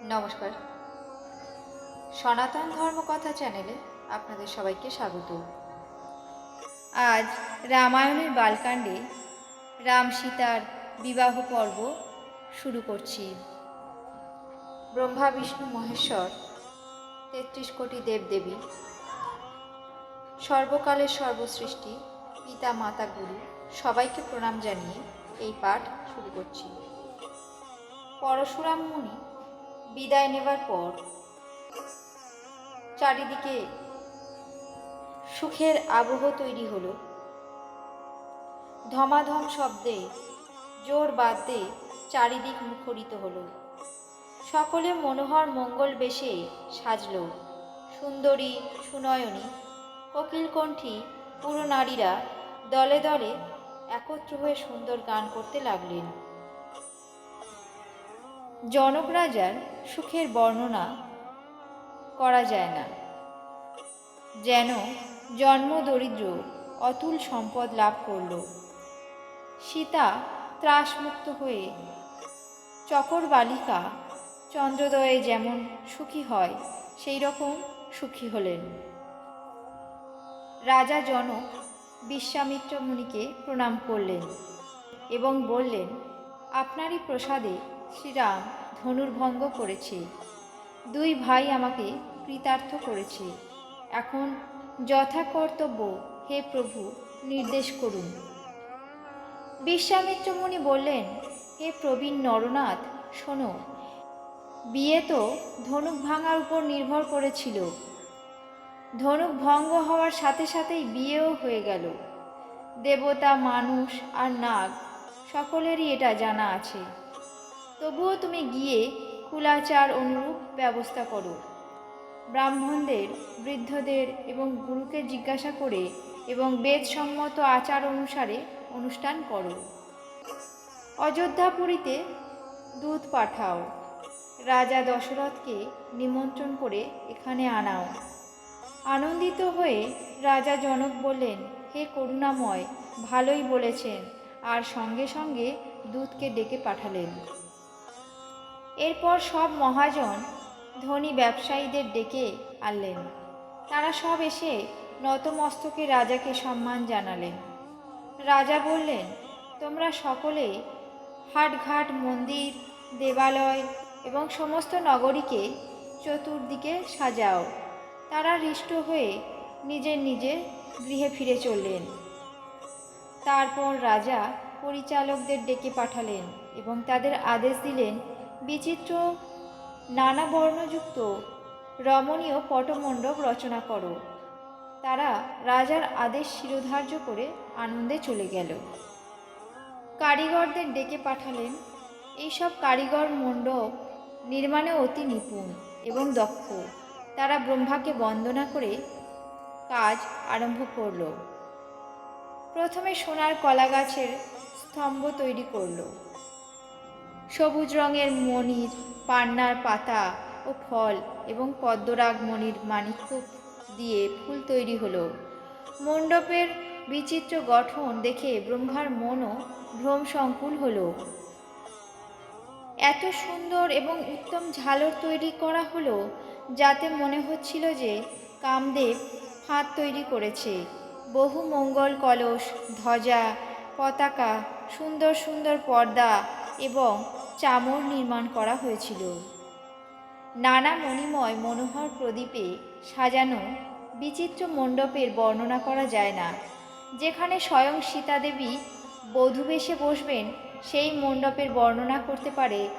নমস্কার। সনাতন ধর্মকথা চ্যানেলে আপনাদের সবাইকে স্বাগত। আজ রামায়ণের বালকাণ্ডে রাম সীতার বিবাহ পর্ব শুরু করছি। ব্রহ্মা বিষ্ণু মহেশ্বর ৩৩ কোটি দেবদেবী, সর্বকালের সর্বসৃষ্টি, পিতা মাতা গুরু সবাইকে প্রণাম জানিয়ে এই পাঠ শুরু করছি। পরশুরাম মুনি বিদায় নেবার পর চারিদিকে সুখের আবহ তৈরি হলো। ধমাধম শব্দে, জোর বাদ্যে চারিদিক মুখরিত হলো। সকলে মনোহর মঙ্গল বেশে সাজল। সুন্দরী, সুনয়নী, কোকিলকণ্ঠী পুরো নারীরা দলে দলে একত্র হয়ে সুন্দর গান করতে লাগলেন। জনক রাজার সুখের বর্ণনা করা যায় না। যেন জন্ম দরিদ্র অতুল সম্পদ লাভ করল। সীতা ত্রাসমুক্ত হয়ে, চকর বালিকা চন্দ্রোদয়ে যেমন সুখী হয় সেই রকম সুখী হলেন। রাজা জনক বিশ্বামিত্র মুনিকে প্রণাম করলেন এবং বললেন, আপনারই প্রসাদে শ্রীরাম ধনুর্ভঙ্গ করেছে। দুই ভাই আমাকে কৃতার্থ করেছে। এখন যথাকর্তব্য হে প্রভু নির্দেশ করুন। বিশ্বামিত্র মুনি বললেন, হে প্রবীণ নরনাথ, শোনো, বিয়ে তো ধনুক ভাঙার উপর নির্ভর করেছিল। ধনুক ভঙ্গ হওয়ার সাথে সাথেই বিয়েও হয়ে গেল। দেবতা, মানুষ আর নাগ সকলেরই এটা জানা আছে। তবুও তুমি গিয়ে কুলাচার অনুরূপ ব্যবস্থা করো। ব্রাহ্মণদের, বৃদ্ধদের এবং গুরুকে জিজ্ঞাসা করে এবং বেদসম্মত আচার অনুসারে অনুষ্ঠান করো। অযোধ্যাপুরীতে দূত পাঠাও। রাজা দশরথকে নিমন্ত্রণ করে এখানে আনাও। আনন্দিত হয়ে রাজা জনক বললেন, হে করুণাময়, ভালোই বলেছেন, আর সঙ্গে সঙ্গে দূতকে ডেকে পাঠালেন। এরপর সব মহাজন ধনী ব্যবসায়ীদের ডেকে আনলেন। তারা সব এসে নতমস্তকে রাজাকে সম্মান জানালেন। রাজা বললেন, তোমরা সকলে হাটঘাট, মন্দির, দেবালয় এবং সমস্ত নগরীকে চতুর্দিকে সাজাও। তারা হৃষ্ট হয়ে নিজের নিজের গৃহে ফিরে চললেন। তারপর রাজা পরিচালকদের ডেকে পাঠালেন এবং তাদের আদেশ দিলেন, বিচিত্র নানা বর্ণযুক্ত রমণীয় পটমণ্ডপ রচনা করো। তারা রাজার আদেশ শিরোধার্য করে আনন্দে চলে গেল। কারিগরদের ডেকে পাঠালেন। এইসব কারিগর মণ্ডপ নির্মাণে অতি নিপুণ এবং দক্ষ। তারা ব্রহ্মাকে বন্দনা করে কাজ আরম্ভ করল। প্রথমে সোনার কলা গাছের স্তম্ভ তৈরি করল। সবুজ রঙের মণির, পান্নার পাতা ও ফল এবং পদ্মরাগ মণির মাণিক্য দিয়ে ফুল তৈরি হলো। মণ্ডপের বিচিত্র গঠন দেখে ব্রহ্মার মনও ভ্রমসংকুল হলো। এত সুন্দর এবং উত্তম ঝালর তৈরি করা হলো যাতে মনে হচ্ছিল যে কামদেব ফাঁদ তৈরি করেছে। বহু মঙ্গল কলস, ধ্বজা, পতাকা, সুন্দর সুন্দর পর্দা এবং চামর নির্মাণ করা হয়েছিল। নানা মণিময় মনোহর প্রদীপে সাজানো বিচিত্র মণ্ডপের বর্ণনা করা যায় না। যেখানে স্বয়ং সীতাদেবী বধূবেশে বসবেন সেই মণ্ডপের বর্ণনা করতে পারে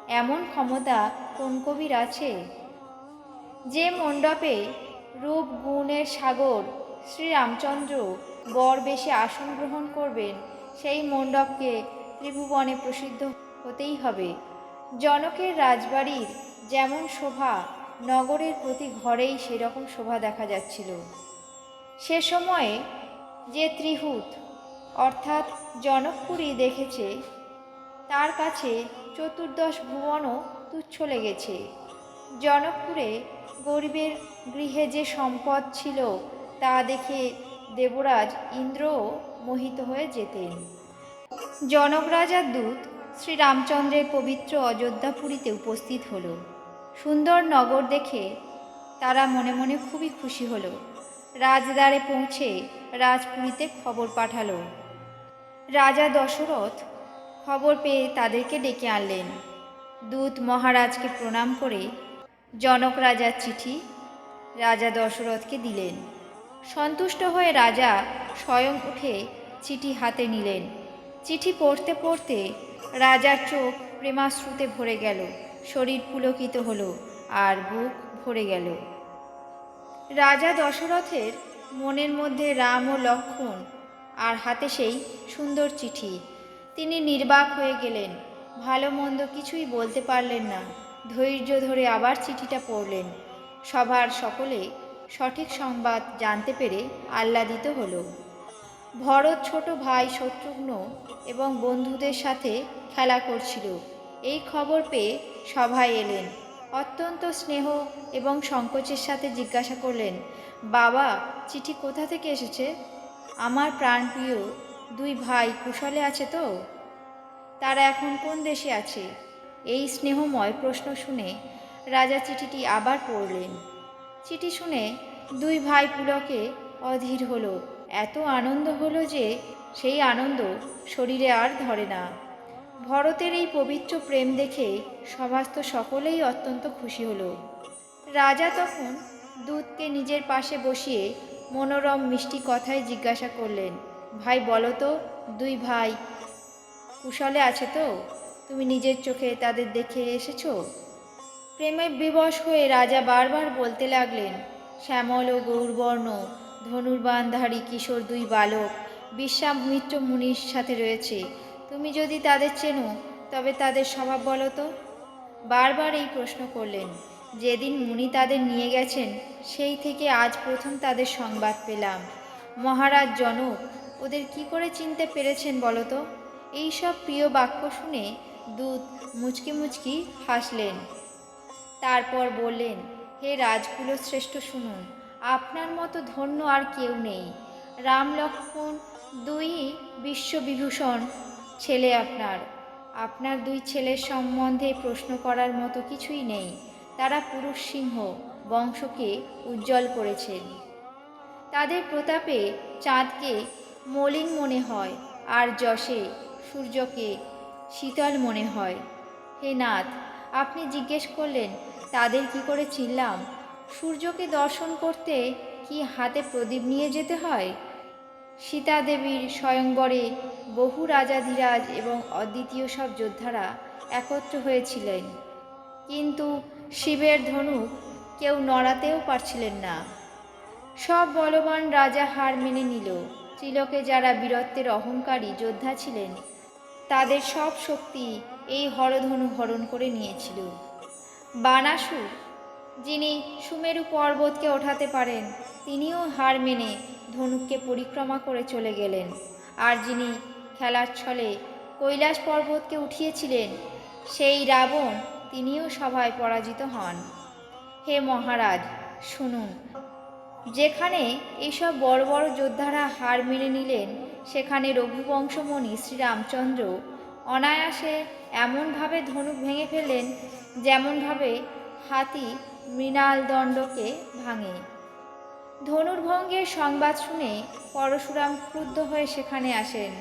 এমন ক্ষমতা কোন কবির আছে? যে মণ্ডপে রূপ গুণের সাগর শ্রীরামচন্দ্র বর বেশে আসন গ্রহণ করবেন সেই মণ্ডপকে ত্রিভুবনে প্রসিদ্ধ হতেই হবে। জনকের রাজবাড়ির যেমন শোভা, নগরের প্রতি ঘরেই সেরকম শোভা দেখা যাচ্ছিল। সে সময়ে যে ত্রিহুত অর্থাৎ জনকপুরী দেখেছে তার কাছে চতুর্দশ ভুবনও তুচ্ছ লেগেছে। জনকপুরে গরিবের গৃহে যে সম্পদ ছিল তা দেখে দেবরাজ ইন্দ্রও মোহিত হয়ে যেতেন। জনক রাজার দূত শ্রীরামচন্দ্রের পবিত্র অযোধ্যাপুরীতে উপস্থিত হল। সুন্দর নগর দেখে তারা মনে মনে খুবই খুশি হলো। রাজদ্বারে পৌঁছে রাজপুরীতে খবর পাঠালো। রাজা দশরথ খবর পেয়ে তাদেরকে ডেকে আনলেন। দূত মহারাজকে প্রণাম করে জনক রাজার চিঠি রাজা দশরথকে দিলেন। সন্তুষ্ট হয়ে রাজা স্বয়ং উঠে চিঠি হাতে নিলেন। চিঠি পড়তে পড়তে রাজার চোখ প্রেমাশ্রুতে ভরে গেল, শরীর পুলকিত হলো আর বুক ভরে গেল। রাজা দশরথের মনের মধ্যে রাম ও লক্ষ্মণ, আর হাতে সেই সুন্দর চিঠি। তিনি নির্বাক হয়ে গেলেন, ভালো মন্দ কিছুই বলতে পারলেন না। ধৈর্য ধরে আবার চিঠিটা পড়লেন। সভার সকলে সঠিক সংবাদ জানতে পেরে আহ্লাদিত হলো। ভরত ছোট ভাই শত্রুঘ্ন এবং বন্ধুদের সাথে খেলা করছিল। এই খবর পেয়ে সভায় এলেন। অত্যন্ত স্নেহ এবং সংকোচের সাথে জিজ্ঞাসা করলেন, বাবা, চিঠি কোথা থেকে এসেছে? আমার প্রাণপ্রিয় দুই ভাই কুশলে আছে তো? তারা এখন কোন দেশে আছে? এই স্নেহময় প্রশ্ন শুনে রাজা চিঠিটি আবার পড়লেন। চিঠি শুনে দুই ভাই পুলকে অধীর হলো। এত আনন্দ হলো যে সেই আনন্দ শরীরে আর ধরে না। ভরতের এই পবিত্র প্রেম দেখে সভাস্থ সকলেই অত্যন্ত খুশি হলো। রাজা তখন দূতকে নিজের পাশে বসিয়ে মনোরম মিষ্টি কথায় জিজ্ঞাসা করলেন, ভাই বলো তো, দুই ভাই কুশলে আছে তো? তুমি নিজের চোখে তাদের দেখে এসেছো? প্রেমে বিবশ হয়ে রাজা বারবার বলতে লাগলেন, শ্যামল ও গৌরবর্ণ ধনুর্বাণধারী কিশোর দুই বালক বিশ্বামিত্র মুনির সাথে রয়েছে। তুমি যদি তাদের চেনো তবে তাদের স্বভাব বলো তো। বারবার এই প্রশ্ন করলেন। যেদিন মুনি তাদের নিয়ে গেছেন সেই থেকে আজ প্রথম তাদের সংবাদ পেলাম। মহারাজ জনক ওদের কি করে চিনতে পেরেছেন বলো তো? এইসব প্রিয় বাক্য শুনে দূত মুচকি মুচকি হাসলেন। তারপর বললেন, হে রাজকুল শ্রেষ্ঠ, শুনুন, আপনার মতো ধন্য আর কেউ নেই। রাম লক্ষ্মণ দুই বিশ্ববিভূষণ ছেলে আপনার। আপনার দুই ছেলের সম্বন্ধে প্রশ্ন করার মতো কিছুই নেই। তারা পুরুষ সিংহ বংশকে উজ্জ্বল করেছেন। তাদের প্রতাপে চাঁদকে মলিন মনে হয় আর যশে সূর্যকে শীতল মনে হয়। হে নাথ, আপনি জিজ্ঞেস করলেন তাদের কি করে চিনলাম? সূর্যকে দর্শন করতে কি হাতে প্রদীপ নিয়ে যেতে হয়? সীতা দেবীর স্বয়ংবরে বহু রাজাধিরাজ এবং অদ্বিতীয় সব যোদ্ধারা একত্র হয়েছিলেন, কিন্তু শিবের ধনুক কেউ নড়াতেও পারছিলেন না। সব বলবান রাজা হার মেনে নিল। ত্রিলোকে যারা বীরত্বের অহংকারী যোদ্ধা ছিলেন তাদের সব শক্তি এই হরধনু হরণ করে নিয়েছিল। বানাসুর, যিনি সুমেরু পর্বতকে ওঠাতে পারেন, তিনিও হার মেনে ধনুককে পরিক্রমা করে চলে গেলেন। আর যিনি খেলার ছলে কৈলাস পর্বতকে উঠিয়েছিলেন, সেই রাবণ, তিনিও সভায় পরাজিত হন। হে মহারাজ, শুনুন, যেখানে এইসব বড় বড় যোদ্ধারা হার মেনে নিলেন, সেখানে রঘুবংশমণি শ্রীরামচন্দ্র অনায়াসে এমনভাবে ধনুক ভেঙে ফেললেন যেমনভাবে হাতি মৃণাল দণ্ডকে ভাঙে। ধনুর্ভঙ্গের সংবাদ শুনে পরশুরাম ক্রুদ্ধ হয়ে সেখানে আসেন।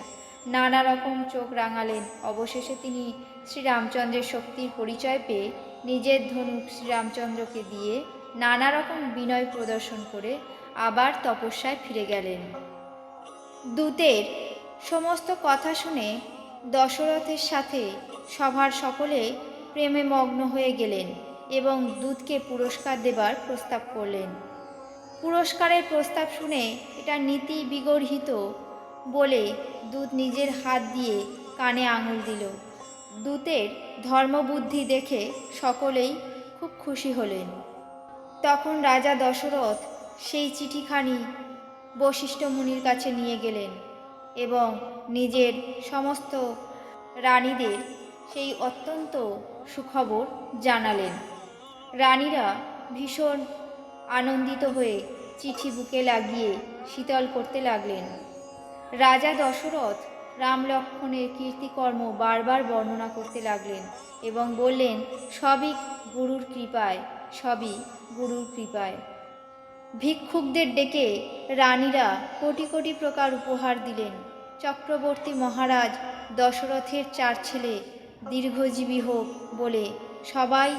নানা রকম চোখ রাঙালেন। অবশেষে তিনি শ্রীরামচন্দ্রের শক্তির পরিচয় পেয়ে নিজের ধনুক শ্রীরামচন্দ্রকে দিয়ে নানা রকম বিনয় প্রদর্শন করে আবার তপস্যায় ফিরে গেলেন। দূতের সমস্ত কথা শুনে দশরথের সাথে সভার সকলে প্রেমে মগ্ন হয়ে গেলেন এবং দূতকে পুরস্কার দেবার প্রস্তাব করলেন। পুরস্কারের প্রস্তাব শুনে এটা নীতি বিগর্হিত বলে দূত নিজের হাত দিয়ে কানে আঙুল দিল। দূতের ধর্মবুদ্ধি দেখে সকলেই খুব খুশি হলেন। তখন রাজা দশরথ সেই চিঠিখানি বশিষ্ঠ মুনির কাছে নিয়ে গেলেন এবং নিজের সমস্ত রানীদের সেই অত্যন্ত সুখবর জানালেন। রানীরা ভীষণ আনন্দিত হয়ে চিঠি বুকে লাগিয়ে শীতল করতে লাগলেন। রাজা দশরথ রাম লক্ষ্মণের কীর্তিকর্ম বারবার বর্ণনা করতে লাগলেন এবং বললেন, সবই গুরুর কৃপায়, সবই গুরুর কৃপায়। ভিক্ষুকদের ডেকে রানীরা কোটি কোটি প্রকার উপহার দিলেন। চক্রবর্তী মহারাজ দশরথের 4 ছেলে দীর্ঘজীবী হোক বলে সবাই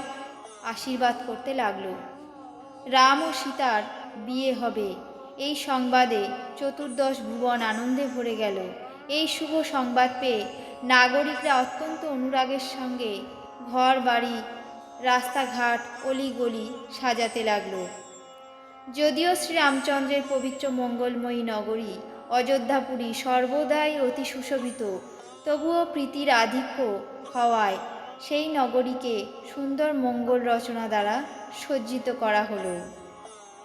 আশীর্বাদ করতে লাগল। রাম ও সীতার বিয়ে হবে এই সংবাদে চতুর্দশ ভুবন আনন্দে ভরে গেল। এই শুভ সংবাদ পেয়ে নাগরিকরা অত্যন্ত অনুরাগের সঙ্গে ঘর বাড়ি, রাস্তাঘাট, অলিগলি সাজাতে লাগল। যদিও শ্রীরামচন্দ্রের পবিত্র মঙ্গলময়ী নগরী অযোধ্যাপুরী সর্বদাই অতি সুশোভিত, তবুও প্রীতির আধিক্য হওয়ায় সেই নগরীকে সুন্দর মঙ্গল রচনা দ্বারা সজ্জিত করা হলো।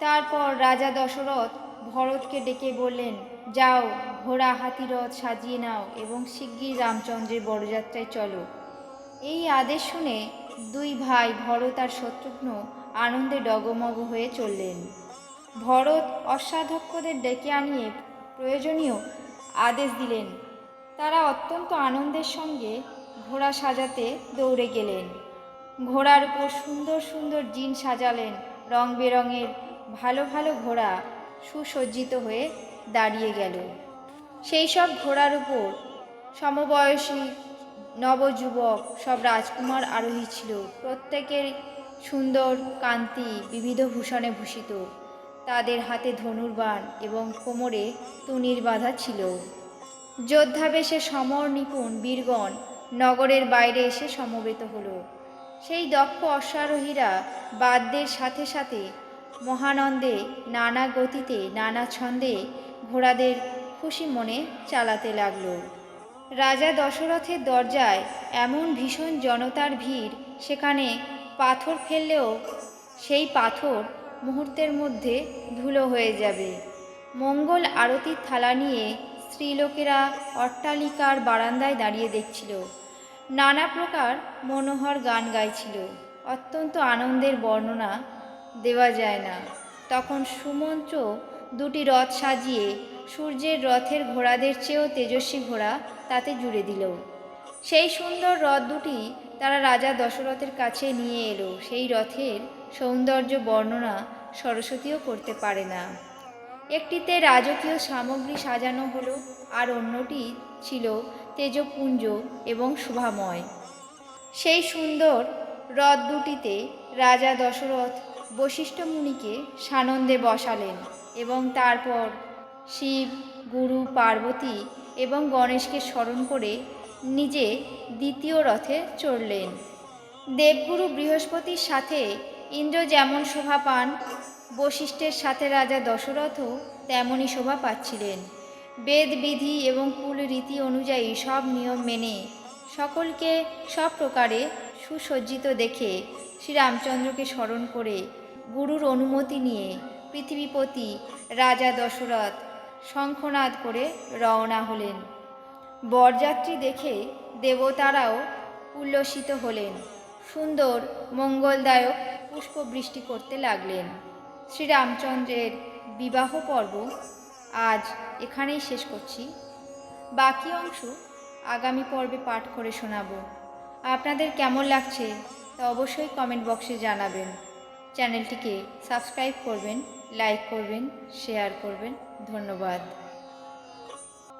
তারপর রাজা দশরথ ভরতকে ডেকে বললেন, যাও, ঘোড়া হাতিরথ সাজিয়ে নাও এবং শিগগির রামচন্দ্রের বড়যাত্রায় চলো। এই আদেশ শুনে 2 ভাই ভরত আর শত্রুঘ্ন আনন্দে ডগমগ হয়ে চললেন। ভরত অশ্বাধ্যক্ষদের ডেকে আনিয়ে প্রয়োজনীয় আদেশ দিলেন। তারা অত্যন্ত আনন্দের সঙ্গে ঘোড়া সাজাতে দৌড়ে গেলেন। ঘোড়ার উপর সুন্দর সুন্দর জিন সাজালেন। রং বেরঙের ভালো ভালো ঘোড়া সুসজ্জিত হয়ে দাঁড়িয়ে গেল। সেই সব ঘোড়ার উপর সমবয়সী নবযুবক সব রাজকুমার আরোহী ছিল। প্রত্যেকের সুন্দর কান্তি বিবিধ ভূষণে ভূষিত। তাদের হাতে ধনুর্বাণ এবং কোমরে তুনির বাঁধা ছিল। যোদ্ধাবেশে সমর নিপুণ বীরগণ নগরের বাইরে এসে সমবেত হল। সেই দক্ষ অশ্বারোহীরা বাদ্যের সাথে সাথে মহানন্দে নানা গতিতে নানা ছন্দে ঘোড়াদের খুশি মনে চালাতে লাগল। রাজা দশরথের দরজায় এমন ভীষণ জনতার ভিড়, সেখানে পাথর ফেললেও সেই পাথর মুহূর্তের মধ্যে ধুলো হয়ে যাবে। মঙ্গল আরতির থালা নিয়ে স্ত্রীলোকেরা অট্টালিকার বারান্দায় দাঁড়িয়ে দেখছিল। নানা প্রকার মনোহর গান গাইছিল। অত্যন্ত আনন্দের বর্ণনা দেওয়া যায় না। তখন সুমন্ত্র 2টি রথ সাজিয়ে সূর্যের রথের ঘোড়াদের চেয়েও তেজস্বী ঘোড়া তাতে জুড়ে দিল। সেই সুন্দর রথ 2টি তারা রাজা দশরথের কাছে নিয়ে এলো। সেই রথের সৌন্দর্য বর্ণনা সরস্বতীও করতে পারে না। একটিতে রাজকীয় সামগ্রী সাজানো হলো, আর অন্যটি ছিল তেজপুঞ্জ এবং শোভাময়। সেই সুন্দর রথ 2টিতে রাজা দশরথ বশিষ্ঠ মুনিকে সানন্দে বসালেন এবং তারপর শিব, গুরু, পার্বতী এবং গণেশকে স্মরণ করে নিজে দ্বিতীয় রথে চড়লেন। দেবগুরু বৃহস্পতির সাথে ইন্দ্র যেমন শোভা পান, বশিষ্ঠের সাথে রাজা দশরথও তেমনই শোভা পাচ্ছিলেন। বেদ বিধি এবং কুল রীতি অনুযায়ী সব নিয়ম মেনে সকলকে সব প্রকারে সুসজ্জিত দেখে শ্রীরামচন্দ্রকে স্মরণ করে গুরুর অনুমতি নিয়ে পৃথিবীপতি রাজা দশরথ শঙ্খনাদ করে রওনা হলেন। বরযাত্রী দেখে দেবতারাও উল্লসিত হলেন। সুন্দর মঙ্গলদায়ক পুষ্পবৃষ্টি করতে লাগলেন। শ্রীরামচন্দ্রের বিবাহ পর্ব আজ এখানেই শেষ করছি। বাকি অংশ আগামী পর্বে পাঠ করে শোনাব। আপনাদের কেমন লাগছে তা অবশ্যই কমেন্ট বক্সে জানাবেন। চ্যানেলটিকে সাবস্ক্রাইব করবেন, লাইক করবেন, শেয়ার করবেন। ধন্যবাদ।